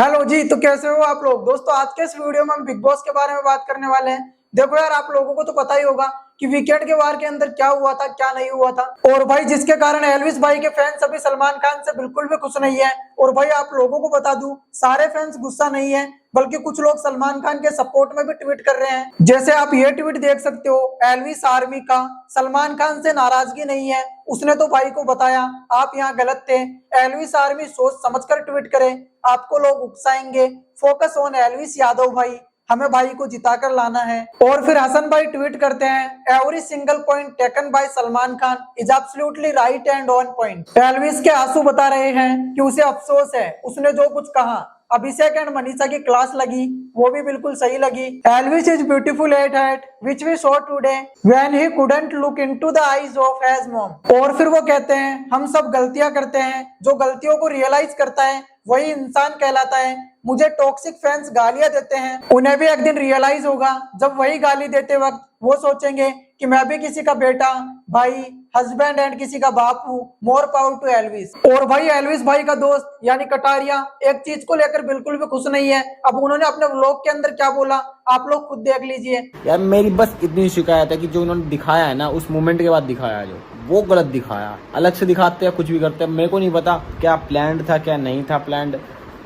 Hello जी, तो कैसे हो आप लोग। दोस्तों आज के इस वीडियो में हम बिग बॉस के बारे में बात करने वाले हैं। देखो यार, आप लोगों को तो पता ही होगा कि वीकेंड के वार के अंदर क्या हुआ था क्या नहीं हुआ था। और भाई जिसके कारण एल्विस भाई के फैंस अभी सलमान खान से बिल्कुल भी खुश नहीं है। और भाई आप लोगों को बता दूं, सारे फैंस गुस्सा नहीं है, बल्कि कुछ लोग सलमान खान के सपोर्ट में भी ट्वीट कर रहे हैं। जैसे आप ये ट्वीट देख सकते हो, एल्विस आर्मी का सलमान खान से नाराजगी नहीं है, उसने तो भाई को बताया आप यहाँ गलत थे। एल्विस आर्मी सोच समझकर ट्वीट करे, आपको लोग उकसाएंगे। फोकस ऑन एल्विस यादव भाई, हमें भाई को जिताकर लाना है। और फिर हसन भाई ट्वीट करते हैं, every single point taken by Salman Khan is absolutely right and on point. Elvis के आंसू बता रहे हैं कि उसे अफसोस है, उसने जो कुछ कहा अभिषेक एंड मनीषा की क्लास लगी, वो भी बिल्कुल सही लगी। Elvis is beautiful at heart which we saw today when he couldn't look into the eyes of his mom. और फिर वो कहते हैं, हम सब गलतियां करते हैं, जो गलतियों को रियलाइज करता है वही इंसान कहलाता है। मुझे टॉक्सिक फैंस गालियां देते हैं, उन्हें भी एक दिन रियलाइज होगा, जब वही गाली देते वक्त वो सोचेंगे कि मैं भी किसी का बेटा, भाई, हस्बैंड एंड किसी का बाप हूँ। More power to Elvis. और भाई एल्विस भाई का दोस्त यानी कटारिया एक चीज को लेकर बिल्कुल भी खुश नहीं है। अब उन्होंने अपने व्लॉग के अंदर क्या बोला आप लोग खुद देख लीजिए। यार मेरी बस इतनी शिकायत है कि जो उन्होंने दिखाया है ना, उस मोमेंट के बाद दिखाया है जो वो गलत दिखाया। अलग से दिखाते हैं, कुछ भी करते हैं, मेरे को नहीं पता क्या प्लान्ड था क्या नहीं था प्लान्ड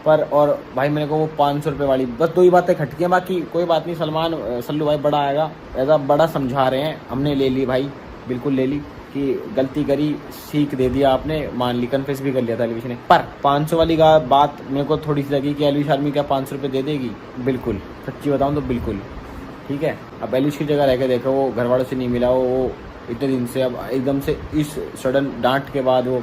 पर। और भाई मेरे को वो 500 रुपये वाली बस दो ही बातें खटकी हैं, बाकी कोई बात नहीं। सल्लू भाई बड़ा आएगा, ऐसा बड़ा समझा रहे हैं, हमने ले ली भाई, बिल्कुल ले ली कि गलती करी, सीख दे दिया आपने, मान ली, कन्फेस भी कर लिया था एलविश ने। पर 500 वाली बात मेरे को थोड़ी सी लगी कि एलविश आर्मी क्या 500 रुपये दे देगी। बिल्कुल सच्ची बताऊँ तो बिल्कुल ठीक है। अब एलविश की जगह रह के देखो, वो घर वालों से नहीं मिला, वो इतने दिन से, अब एकदम से इस सडन डांट के बाद वो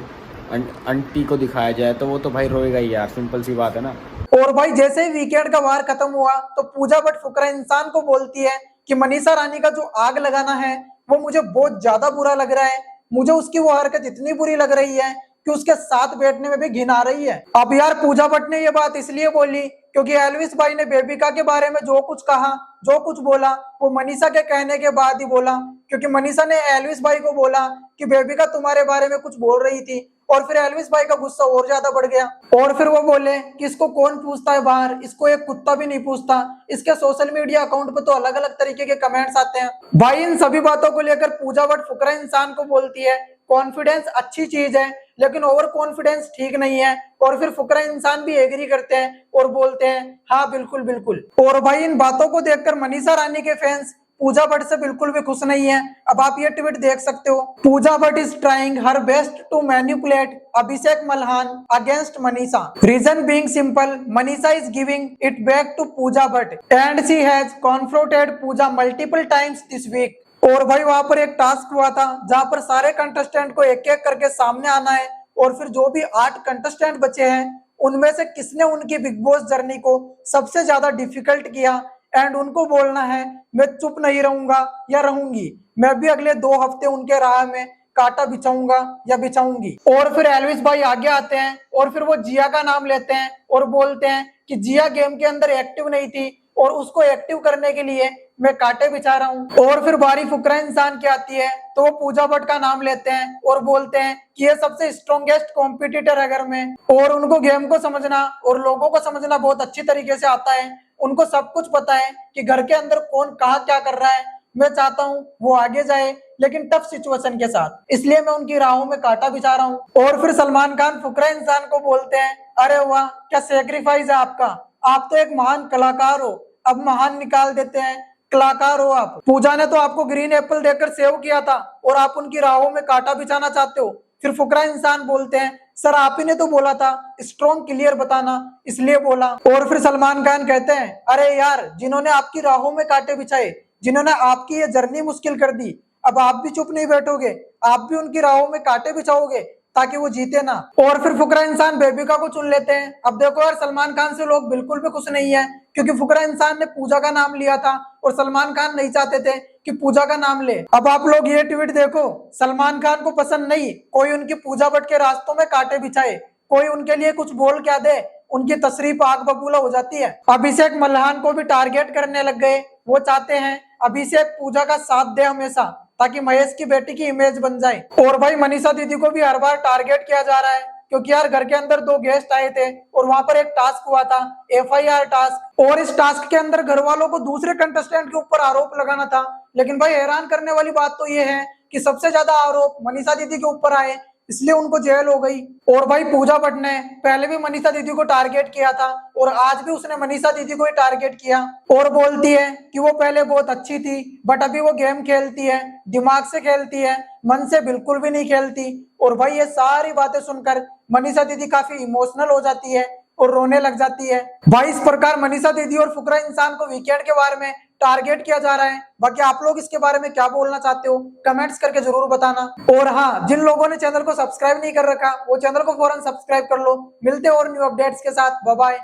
आंटी को दिखाया जाए तो वो तो भाई रोएगा ही यार, सिंपल सी बात है ना। और भाई जैसे ही वीकेंड का वार खत्म हुआ तो पूजा भट्ट फुकरा इंसान को बोलती है कि मनीषा रानी का जो आग लगाना है वो मुझे बहुत ज्यादा बुरा लग रहा है। मुझे उसकी वो हरकत इतनी बुरी लग रही है कि उसके साथ बैठने में भी घिन आ रही है। अब यार पूजा भट्ट ने ये बात इसलिए बोली क्योंकि एल्विस भाई ने बेबिका के बारे में जो कुछ कहा, जो कुछ बोला, वो मनीषा के कहने के बाद ही बोला। क्योंकि मनीषा ने एल्विस भाई को बोला कि बेबिका तुम्हारे बारे में कुछ बोल रही थी, और फिर एल्विस भाई का गुस्सा और ज्यादा बढ़ गया। और फिर वो बोले कि इसको कौन पूछता है बाहर, इसको एक कुत्ता भी नहीं पूछता। इसके सोशल मीडिया अकाउंट पे तो अलग अलग तरीके के कमेंट्स आते हैं। भाई इन सभी बातों को लेकर पूजा भट्ट फुकरा इंसान को बोलती है, कॉन्फिडेंस अच्छी चीज है लेकिन ओवर कॉन्फिडेंस ठीक नहीं है। और फिर फुकरा इंसान भी एग्री करते हैं और बोलते हैं हाँ बिल्कुल बिल्कुल। और भाई इन बातों को देखकर मनीषा रानी के फैंस पूजा भट्ट से बिल्कुल भी खुश नहीं है। अब आप ये ट्वीट देख सकते हो, Pooja Bhatt is trying her best to manipulate Abhishek Malhan against Manisha, reason being simple, Manisha is giving it back to Pooja Bhatt and she has confronted Pooja multiple times this week. और भाई वहां पर एक टास्क हुआ था जहां पर सारे कंटेस्टेंट को एक एक करके सामने आना है, और फिर जो भी 8 कंटेस्टेंट बचे हैं उनमें से किसने उनकी बिग बॉस जर्नी को सबसे ज्यादा डिफिकल्ट किया, एंड उनको बोलना है मैं चुप नहीं रहूंगा या रहूंगी, मैं भी अगले 2 हफ्ते उनके राह में कांटा बिछाऊंगा या बिछाऊंगी। और फिर एल्विस भाई आगे आते हैं और फिर वो जिया का नाम लेते हैं और बोलते हैं कि जिया गेम के अंदर एक्टिव नहीं थी और उसको एक्टिव करने के लिए मैं कांटे बिछा रहा हूँ। और फिर बारी फुकरा इंसान की आती है तो वो पूजा भट्ट का नाम लेते हैं और बोलते हैं कि ये सबसे स्ट्रॉन्गेस्ट कॉम्पिटिटर है घर में, और उनको गेम को समझना और लोगों को समझना बहुत अच्छी तरीके से आता है। उनको सब कुछ पता है कि घर के अंदर कौन कहाँ क्या कर रहा है। मैं चाहता हूँ वो आगे जाए लेकिन टफ सिचुएशन के साथ, इसलिए मैं उनकी राहों में कांटा बिछा रहा हूँ। और फिर सलमान खान फुकरा इंसान को बोलते हैं, अरे वाह क्या सेक्रीफाइस है आपका, आप तो एक महान कलाकार हो। अब महान निकाल देते हैं, कलाकार हो आप। पूजा ने तो आपको ग्रीन एप्पल देकर सेव किया था और आप उनकी राहों में कांटा बिछाना चाहते हो। फिर फुकरा इंसान बोलते हैं, सर आप ही ने तो बोला था स्ट्रॉन्ग क्लियर बताना, इसलिए बोला। और फिर सलमान खान कहते हैं, अरे यार जिन्होंने आपकी राहों में कांटे बिछाए, जिन्होंने आपकी ये जर्नी मुश्किल कर दी, अब आप भी चुप नहीं बैठोगे, आप भी उनकी राहों में कांटे बिछाओगे ताकि वो जीते ना। और फिर फुकरा इंसान बेबिका को चुन लेते हैं। अब देखो यार सलमान खान से लोग बिल्कुल भी खुश नहीं है क्योंकि फुकरा इंसान ने पूजा का नाम लिया था और सलमान खान नहीं चाहते थे कि पूजा का नाम ले। अब आप लोग ये ट्वीट देखो, सलमान खान को पसंद नहीं कोई उनकी पूजा भट्ट के रास्तों में कांटे बिछाए, कोई उनके लिए कुछ बोल क्या दे, उनकी तशरीफ आग बबूला हो जाती है। अभिषेक मल्हान को भी टारगेट करने लग गए, वो चाहते हैं अभिषेक पूजा का साथ दे हमेशा ताकि महेश की बेटी की इमेज बन जाए। और भाई मनीषा दीदी को भी हर बार टारगेट किया जा रहा है क्योंकि यार घर के अंदर 2 गेस्ट आए थे और वहां पर एक टास्क हुआ था, FIR टास्क, और इस टास्क के अंदर घर वालों को दूसरे कंटेस्टेंट के ऊपर आरोप लगाना था। लेकिन भाई हैरान करने वाली बात तो ये है कि सबसे ज्यादा आरोप मनीषा दीदी के ऊपर आए, इसलिए उनको जेल हो गई। और भाई पूजा भट्ट ने पहले भी मनीषा दीदी को टारगेट किया था और आज भी उसने मनीषा दीदी को ही टारगेट किया और बोलती है कि वो पहले बहुत अच्छी थी बट अभी वो गेम खेलती है, दिमाग से खेलती है, मन से बिल्कुल भी नहीं खेलती। और भाई ये सारी बातें सुनकर मनीषा दीदी काफी इमोशनल हो जाती है और रोने लग जाती है। भाई इस प्रकार मनीषा दीदी और फुकरा इंसान को वीकेंड के बारे में टारगेट किया जा रहा है। बाकी आप लोग इसके बारे में क्या बोलना चाहते हो कमेंट्स करके जरूर बताना। और हाँ, जिन लोगों ने चैनल को सब्सक्राइब नहीं कर रखा वो चैनल को फौरन सब्सक्राइब कर लो। मिलते हैं और न्यू अपडेट्स के साथ। Bye bye.